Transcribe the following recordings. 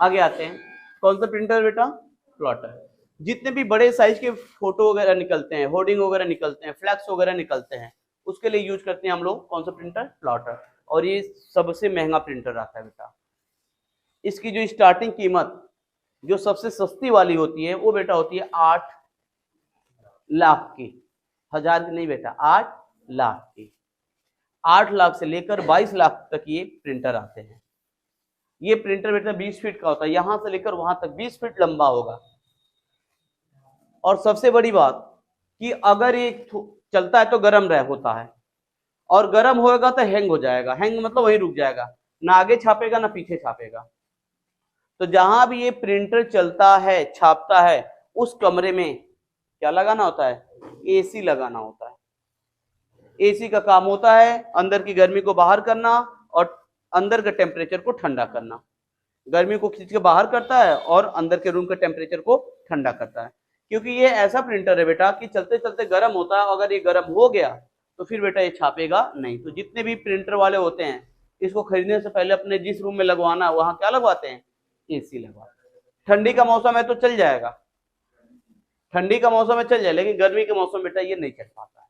आगे आते हैं, कौन सा प्रिंटर बेटा? प्लॉटर। जितने भी बड़े साइज के फोटो वगैरह निकलते हैं, होर्डिंग वगैरह निकलते हैं, फ्लैक्स वगैरह निकलते हैं, उसके लिए यूज करते हैं हम लोग कौन सा प्रिंटर? प्लॉटर। और ये सबसे महंगा प्रिंटर आता है बेटा। इसकी जो स्टार्टिंग कीमत जो सबसे सस्ती वाली होती है वो बेटा होती है 8 लाख की। 1000 की नहीं बेटा, 8 लाख की। 8 लाख से लेकर 22 लाख तक ये प्रिंटर आते हैं। ये प्रिंटर बेटा 20 फीट का होता है, यहां से लेकर वहां तक 20 फीट लंबा होगा। और सबसे बड़ी बात कि अगर ये चलता है तो गर्म रह होता है, और गर्म होएगा तो हैंग हो जाएगा। हैंग मतलब वहीं रुक जाएगा, ना आगे छापेगा ना पीछे छापेगा। तो जहां भी ये प्रिंटर चलता है, छापता है, उस कमरे में क्या लगाना होता है? एसी लगाना होता है। एसी का काम होता है अंदर की गर्मी को बाहर करना और अंदर के टेम्परेचर को ठंडा करना। गर्मी को खींच के बाहर करता है और अंदर के रूम के टेम्परेचर को ठंडा करता है। क्योंकि ये ऐसा प्रिंटर है बेटा कि चलते चलते गर्म होता है, अगर ये गर्म हो गया तो फिर बेटा ये छापेगा नहीं। तो जितने भी प्रिंटर वाले होते हैं, इसको खरीदने से पहले अपने जिस रूम में लगवाना वहां क्या लगवाते हैं? एसी लगवाते हैं। ठंडी का मौसम है तो चल जाएगा, ठंडी का मौसम है चल जाए, लेकिन गर्मी के मौसम बेटा ये नहीं चल पाता है।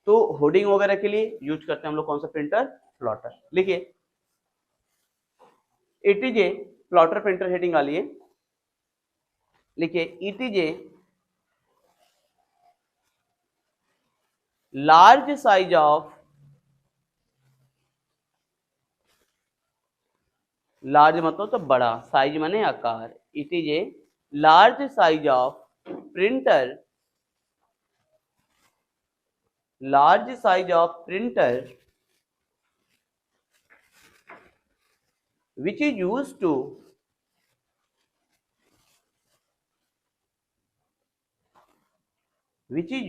तो होर्डिंग वगैरह के लिए यूज करते हैं हम लोग कौन सा प्रिंटर? प्लॉटर। लिखिए एटीजे प्लॉटर प्रिंटर हेडिंग डालिए। लिखिए ETJ large size of, large मतलब तो बड़ा, साइज माने आकार। ETJ large size of printer, large size of printer which is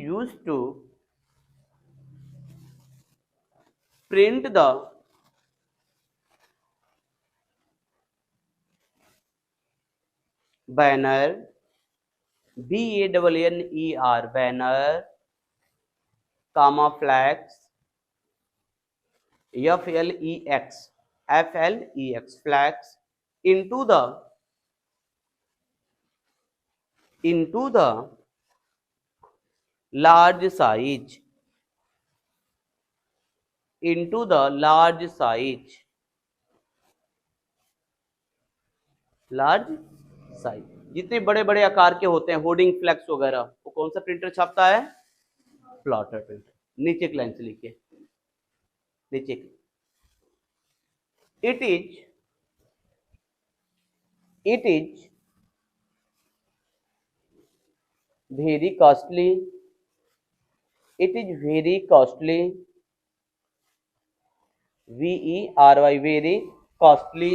used to print the banner, BANNER, banner, comma flex, FLEX, flex, into the large size, into the large size, large size। जितने बड़े बड़े आकार के होते हैं hoarding flex वगैरह, वो कौन सा प्रिंटर छापता है? Plotter printer. नीचे की लाइन से लिखिए, नीचे की, it is very costly, it is very costly, VERY, very costly,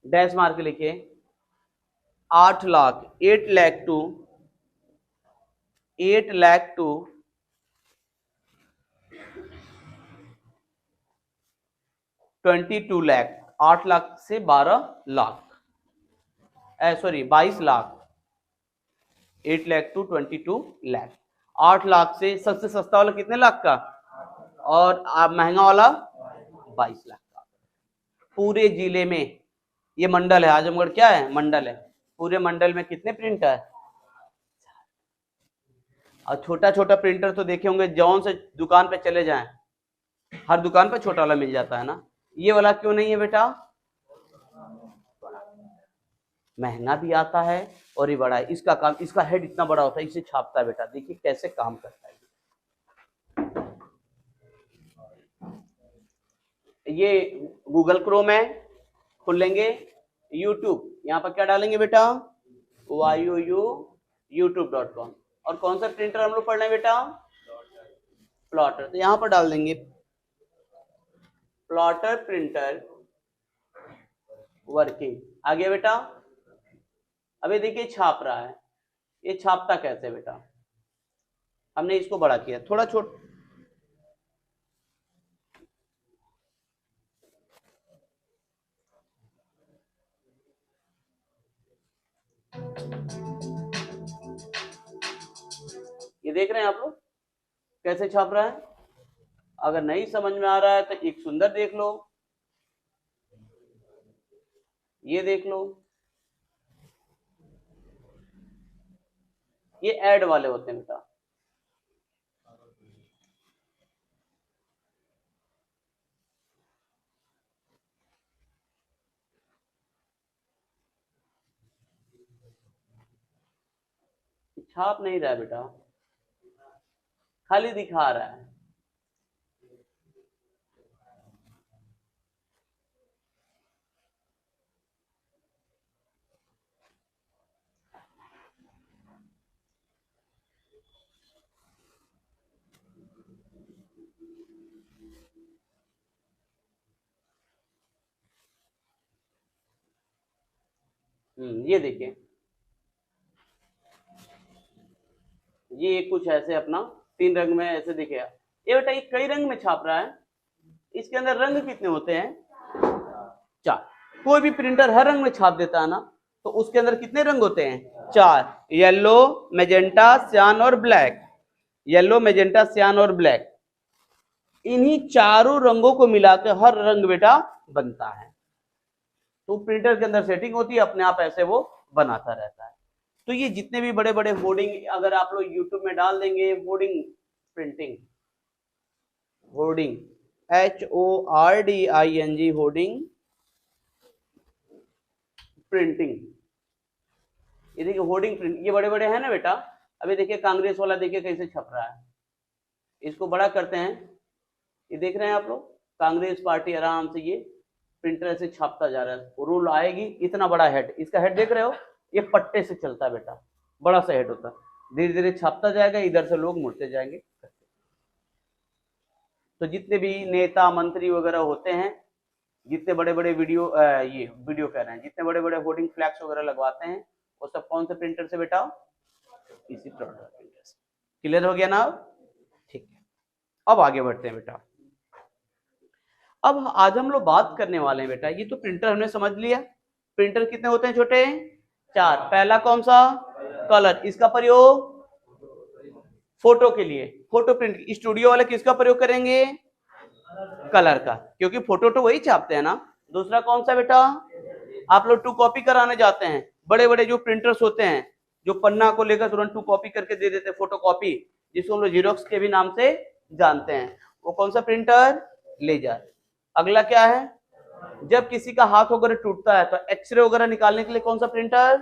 dash मार के लिखिए 8 लाख, 8 लाख टू 22 लाख, 8 लाख से 12 लाख, सॉरी 22 लाख, 8 लाख टू 22 लाख। 8 लाख से सबसे सस्ता वाला कितने लाख का, और महंगा वाला 22 लाख का। पूरे जिले में, ये मंडल है आजमगढ़, क्या है? मंडल है। पूरे मंडल में कितने प्रिंटर है? और छोटा छोटा प्रिंटर तो देखे होंगे, जौन से दुकान पे चले जाएं हर दुकान पे छोटा वाला मिल जाता है ना। ये वाला क्यों नहीं है बेटा? महंगा भी आता है और ये बड़ा है। इसका काम, इसका हेड इतना बड़ा होता है, इसे छापता है बेटा। देखिए कैसे काम करता है। ये गूगल क्रोम है, खोल लेंगे। यूट्यूब, यहाँ पर क्या डालेंगे बेटा? youtube.com। और कौन सा प्रिंटर हम लोग पढ़ रहे हैं बेटा? प्लॉटर। तो यहाँ पर डाल देंगे प्लॉटर प्रिंटर वर्किंग। आ गया बेटा? अभी देखिए छाप रहा है। ये छापता कैसे बेटा? हमने इसको बड़ा किया, थोड़ा छोटा, ये देख रहे हैं आप लोग कैसे छाप रहा है? अगर नहीं समझ में आ रहा है तो एक सुंदर देख लो, ये देख लो, ये ऐड वाले होते हैं बेटा। छाप नहीं रहा है बेटा, खाली दिखा रहा है। ये देखिए, ये कुछ ऐसे अपना 3 रंग में ऐसे दिखेगा। ये बेटा ये कई रंग में छाप रहा है, इसके अंदर रंग कितने होते हैं? 4। कोई भी प्रिंटर हर रंग में छाप देता है ना, तो उसके अंदर कितने रंग होते हैं? 4। येलो, मैजेंटा, सियान और ब्लैक। येलो, मैजेंटा, सियान और ब्लैक, इन्हीं चारों रंगों को मिलाकर हर रंग बेटा बनता है। तो प्रिंटर के अंदर सेटिंग होती है, अपने आप ऐसे वो बनाता रहता है। तो ये जितने भी बड़े बड़े होर्डिंग अगर आप लोग यूट्यूब में डाल देंगे, hoarding printing, hoarding HORDING, hoarding printing, ये देखिए होर्डिंग प्रिंट, ये बड़े बड़े हैं ना बेटा। अभी देखिए कांग्रेस वाला देखिए कैसे छप रहा है, इसको बड़ा करते हैं, ये देख रहे हैं आप लोग, कांग्रेस पार्टी आराम से ये प्रिंटर से छापता जा रहा है। रूल आएगी, इतना बड़ा हेड, इसका हेड देख रहे हो, ये पट्टे से चलता है बेटा, बड़ा सा हेड होता है, धीरे धीरे छापता जाएगा, इधर से लोग मुड़ते जाएंगे। तो जितने भी नेता मंत्री वगैरह होते हैं, जितने बड़े बड़े ये वीडियो कह रहे हैं, जितने बड़े बड़े होर्डिंग फ्लैक्स वगैरह लगवाते हैं, वो सब कौन से प्रिंटर से बेटा? इसी प्रिंटर से। क्लियर हो गया ना? ठीक है, अब आगे बढ़ते हैं बेटा। अब आज हम लोग बात करने वाले हैं बेटा, ये तो प्रिंटर हमने समझ लिया। प्रिंटर कितने होते हैं? छोटे 4। पहला कौन सा? कलर, इसका प्रयोग फोटो के लिए, फोटो प्रिंट। स्टूडियो वाले किसका प्रयोग करेंगे? कलर का, क्योंकि फोटो तो वही छापते हैं ना। दूसरा कौन सा बेटा? आप लोग 2 कॉपी कराने जाते हैं, बड़े बड़े जो प्रिंटर्स होते हैं, जो पन्ना को लेकर तुरंत 2 कॉपी करके दे देते हैं, फोटो कॉपी, जिसको हम लोग जीरोक्स के भी नाम से जानते हैं, वो कौन सा प्रिंटर? लेजर। अगला क्या है? जब किसी का हाथ वगैरह टूटता है तो एक्सरे वगैरह निकालने के लिए कौन सा प्रिंटर?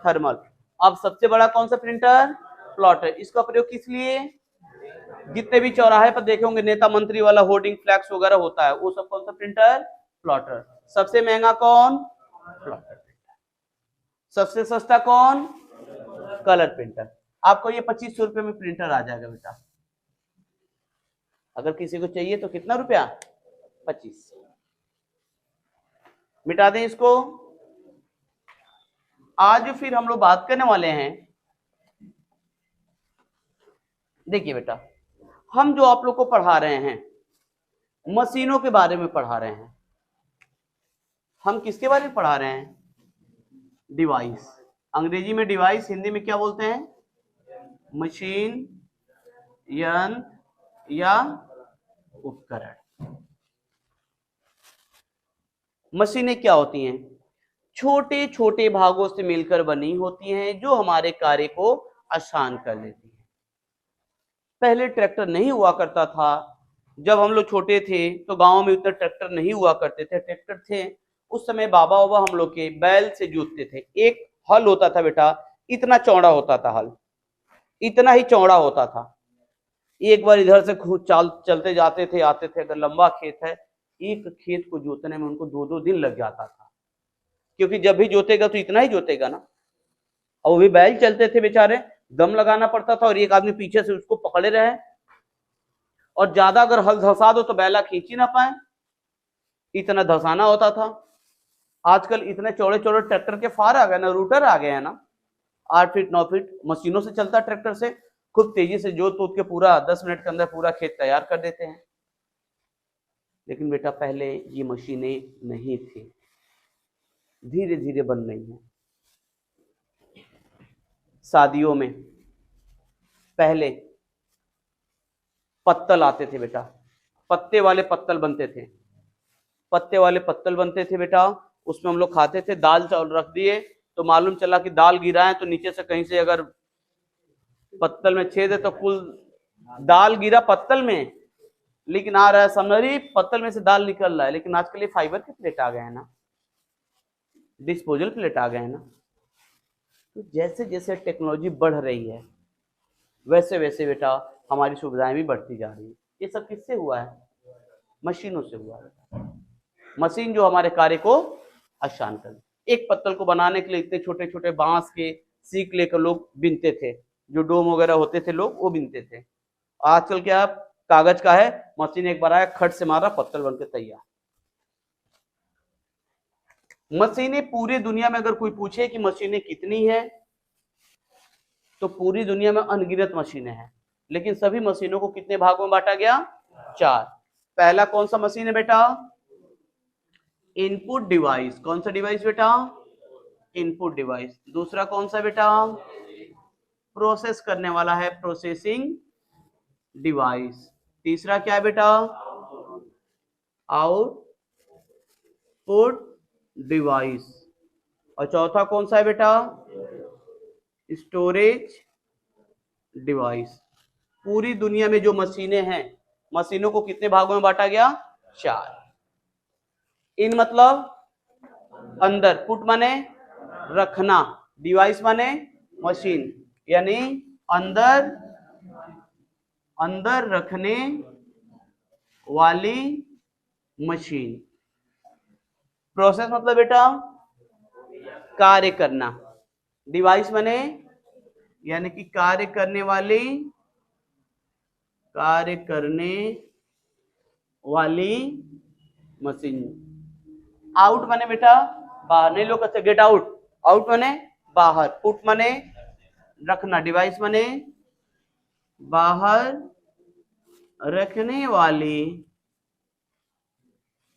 थर्मल। अब सबसे बड़ा कौन सा प्रिंटर? प्लॉटर। इसका प्रयोग किस लिए? जितने भी चौराहे पर देखे होंगे नेता मंत्री वाला होर्डिंग फ्लैक्स वगैरह होता है, वो सब कौन सा प्रिंटर? प्लॉटर। सबसे महंगा कौन? प्लॉटर। सबसे सस्ता कौन? Colour printer. आपको ये 2500 रुपए में प्रिंटर आ जाएगा बेटा। अगर किसी को चाहिए तो कितना रुपया? 25। मिटा दें इसको। आज फिर हम लोग बात करने वाले हैं, देखिए बेटा, हम जो आप लोग को पढ़ा रहे हैं मशीनों के बारे में पढ़ा रहे हैं। हम किसके बारे में पढ़ा रहे हैं? डिवाइस। अंग्रेजी में डिवाइस, हिंदी में क्या बोलते हैं? मशीन, यंत्र या उपकरण। मशीनें क्या होती हैं? छोटे छोटे भागों से मिलकर बनी होती हैं, जो हमारे कार्य को आसान कर देती हैं। पहले ट्रैक्टर नहीं हुआ करता था, जब हम लोग छोटे थे तो गांव में उतने ट्रैक्टर नहीं हुआ करते थे। ट्रैक्टर थे उस समय बाबा बाबा हम लोग के बैल से जोतते थे। एक हल होता था बेटा, इतना चौड़ा होता था हल, इतना ही चौड़ा होता था। एक बार इधर से चलते जाते थे, आते थे। अगर लंबा खेत है, एक खेत को जोतने में उनको 2-2 दिन लग जाता था, क्योंकि जब भी जोतेगा तो इतना ही जोतेगा ना। और वो भी बैल चलते थे बेचारे, दम लगाना पड़ता था और एक आदमी पीछे से उसको पकड़े रहे, और ज्यादा अगर हल धसा दो तो बैला खींच ही ना पाए, इतना धसाना होता था। आजकल इतने चौड़े चौड़े ट्रैक्टर के फार आ गए ना, रूटर आ गए हैं ना, 8 फीट 9 फीट मशीनों से चलता ट्रैक्टर से, खूब तेजी से जोत तोत के पूरा 10 मिनट के अंदर पूरा खेत तैयार कर देते हैं। लेकिन बेटा पहले ये मशीनें नहीं थी, धीरे धीरे बन रही हैं। शादियों में पहले पत्तल आते थे बेटा, पत्ते वाले पत्तल बनते थे, पत्ते वाले पत्तल बनते थे बेटा, उसमें हम लोग खाते थे। दाल चावल रख दिए तो मालूम चला कि दाल गिरा है, तो नीचे से कहीं से अगर पत्तल में छेद है तो कुल दाल गिरा पत्तल में, लेकिन आ रहा है समरी पत्तल में से दाल निकल रहा है। लेकिन आजकल ये फाइबर के प्लेट आ गए हैं ना, डिस्पोजल प्लेट आ गए हैं ना। तो जैसे जैसे टेक्नोलॉजी बढ़ रही है वैसे वैसे बेटा हमारी सुविधाएं भी बढ़ती जा रही है। ये सब किससे हुआ है? मशीनों से हुआ है। मशीन जो हमारे कार्य को आसान कर, एक पत्तल को बनाने के लिए इतने छोटे छोटे बांस के सीख लेकर लोग बिनते थे, जो डोम वगैरह होते थे लोग वो बिनते थे। आजकल क्या कागज का है, मशीन एक बार आया खट से मारा पत्तल बनके तैयार। मशीनें पूरी दुनिया में अगर कोई पूछे कि मशीनें कितनी है तो पूरी दुनिया में अनगिनत मशीनें हैं, लेकिन सभी मशीनों को कितने भागों में बांटा गया? 4। पहला कौन सा मशीन है बेटा? Input device. कौन सा डिवाइस बेटा? Input device. दूसरा कौन सा बेटा? प्रोसेस करने वाला है, प्रोसेसिंग डिवाइस। तीसरा क्या है बेटा? Output device. और चौथा कौन सा है बेटा? Storage device. पूरी दुनिया में जो मशीनें हैं, मशीनों को कितने भागों में बांटा गया? 4। इन मतलब अंदर, पुट माने रखना, डिवाइस माने मशीन, यानी अंदर अंदर रखने वाली मशीन। प्रोसेस मतलब बेटा कार्य करना, डिवाइस माने यानी कि कार्य करने वाली मशीन। आउट माने बेटा बाहर, नहीं लोग कहते गेट आउट, आउट माने बाहर, पुट माने रखना, डिवाइस माने बाहर रखने वाली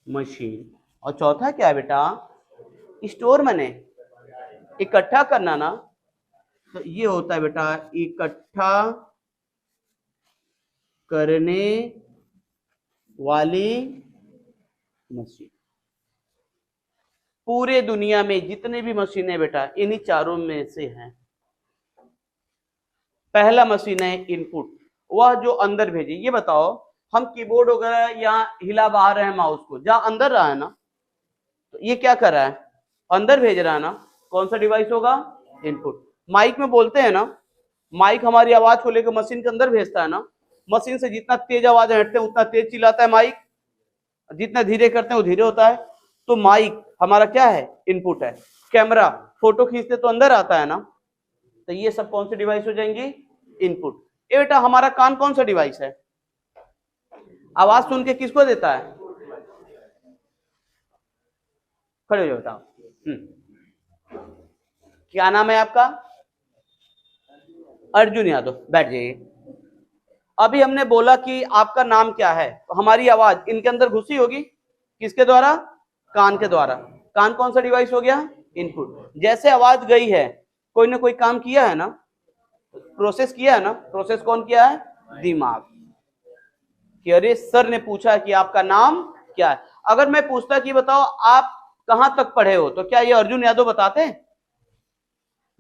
मशीन। और चौथा क्या है बेटा? स्टोर माने इकट्ठा करना ना, तो ये होता है बेटा इकट्ठा करने वाली मशीन। पूरे दुनिया में जितने भी मशीनें बेटा इन्हीं चारों में से हैं। पहला मशीन है इनपुट, वह जो अंदर भेजे। ये बताओ हम कीबोर्ड वगैरह या हिला बाहर रहे हैं माउस को, जहां अंदर रहा है ना, तो ये क्या कर रहा है? अंदर भेज रहा है ना। कौन सा डिवाइस होगा? इनपुट। माइक में बोलते हैं ना, माइक हमारी आवाज को लेकर मशीन के अंदर भेजता है ना। मशीन से जितना तेज आवाज हटते हैं उतना तेज चिल्लाता है माइक, जितना धीरे करते हैं वो धीरे होता है। तो माइक हमारा क्या है? इनपुट है। कैमरा फोटो खींचते तो अंदर आता है ना, तो ये सब कौन से डिवाइस हो जाएंगे? इनपुट। ये बेटा हमारा कान कौन सा डिवाइस है? आवाज सुन के किसको देता है? खड़े हो जाओ बताओ। क्या नाम है आपका? अर्जुन यादव। बैठ जाइए। अभी हमने बोला कि आपका नाम क्या है, तो हमारी आवाज इनके अंदर घुसी होगी, किसके द्वारा? कान के द्वारा। कान कौन सा डिवाइस हो गया? इनपुट। जैसे आवाज गई है, कोई ना कोई काम किया है ना, प्रोसेस किया है ना। प्रोसेस कौन किया है? दिमाग। कि अरे सर ने पूछा कि आपका नाम क्या है। अगर मैं पूछता कि बताओ आप कहां तक पढ़े हो, तो क्या ये अर्जुन यादव बताते हैं?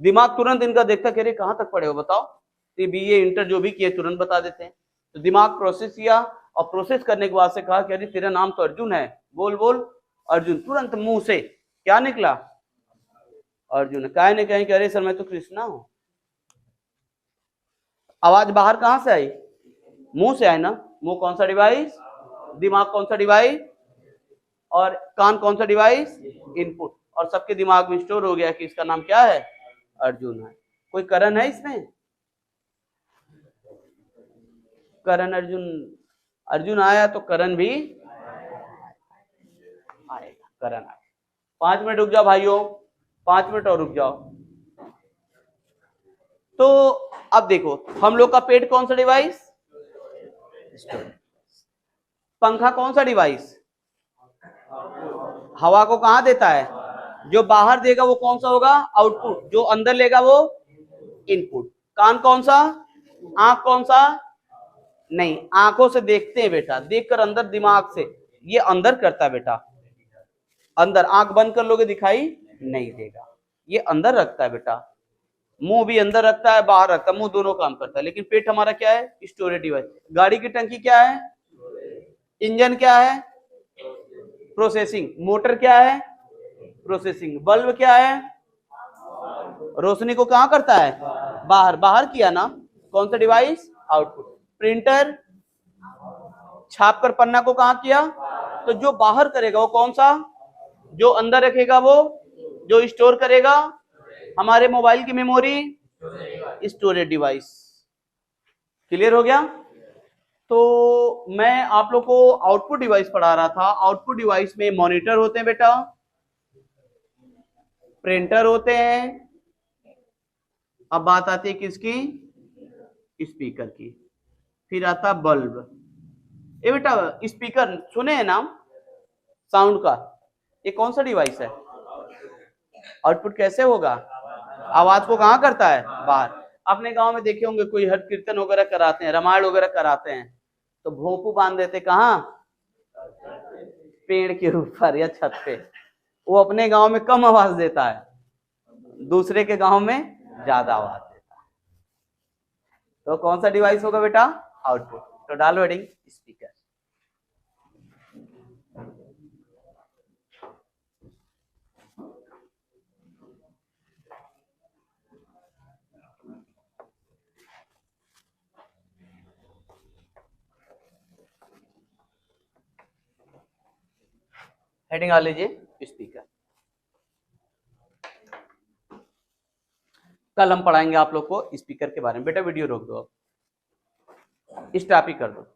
दिमाग तुरंत इनका देखता कि अरे कहां तक पढ़े हो बताओ, तो बीए इंटर जो भी किए तुरंत बता देते हैं। तो दिमाग प्रोसेस किया और प्रोसेस करने के बाद से कहा कि अरे तेरा नाम तो अर्जुन है, बोल बोल अर्जुन। तुरंत मुंह से क्या निकला? अर्जुन। काहे ने कहें कि अरे सर मैं तो कृष्णा हूं। आवाज बाहर कहां से आई? मुंह से आई ना। मुंह कौन सा डिवाइस? दिमाग कौन सा डिवाइस? और कान कौन सा डिवाइस? इनपुट। और सबके दिमाग में स्टोर हो गया कि इसका नाम क्या है? अर्जुन है। कोई करण है इसमें? करण अर्जुन, अर्जुन आया तो करण भी आएगा। करण आएगा। 5 मिनट रुक जाओ भाइयों, 5 मिनट और रुक जाओ। तो अब देखो हम लोग का पेट कौन सा डिवाइस? पंखा कौन सा डिवाइस? हवा को कहां देता है? जो बाहर देगा वो कौन सा होगा? आउटपुट। जो अंदर लेगा वो इनपुट। कान कौन सा? आंख कौन सा? नहीं, आंखों से देखते हैं बेटा, देखकर अंदर दिमाग से, ये अंदर करता है बेटा, अंदर। आंख बंद कर लोगे दिखाई नहीं देगा, ये अंदर रखता है बेटा। मुंह भी अंदर रखता है, बाहर रखता है, मुंह दोनों काम करता है। लेकिन पेट हमारा क्या है? Storage device. गाड़ी की टंकी क्या है? इंजन क्या है? प्रोसेसिंग। मोटर क्या है? प्रोसेसिंग। बल्ब क्या है? रोशनी को कहां करता है? बाहर। बाहर किया ना, कौन सा डिवाइस? आउटपुट। प्रिंटर छाप कर पन्ना को कहां किया? तो जो बाहर करेगा वो कौन सा? जो अंदर रखेगा वो? जो स्टोर करेगा? हमारे मोबाइल की मेमोरी, स्टोरेज डिवाइस। क्लियर हो गया? तो मैं आप लोग को आउटपुट डिवाइस पढ़ा रहा था। आउटपुट डिवाइस में मॉनिटर होते हैं बेटा, प्रिंटर होते हैं, अब बात आती है किसकी? स्पीकर की। फिर आता बल्ब। ये बेटा स्पीकर सुने हैं नाम साउंड का? ये कौन सा डिवाइस है? आउटपुट कैसे होगा? आवाज को कहां करता है? बाहर। अपने गांव में देखे होंगे कोई हर कीर्तन वगैरह कराते हैं, रामायण वगैरह कराते हैं, तो भोंपू बांध देते कहां? पेड़ के ऊपर या छत पे। वो अपने गांव में कम आवाज देता है, दूसरे के गांव में ज्यादा आवाज देता है। तो कौन सा डिवाइस होगा बेटा? आउटपुट। तो डालो हेडिंग स्पीकर। हेडिंग आ लीजिए स्पीकर। कल हम पढ़ाएंगे आप लोग को स्पीकर के बारे में। बेटा वीडियो रोक दो, स्टॉप ही कर दो।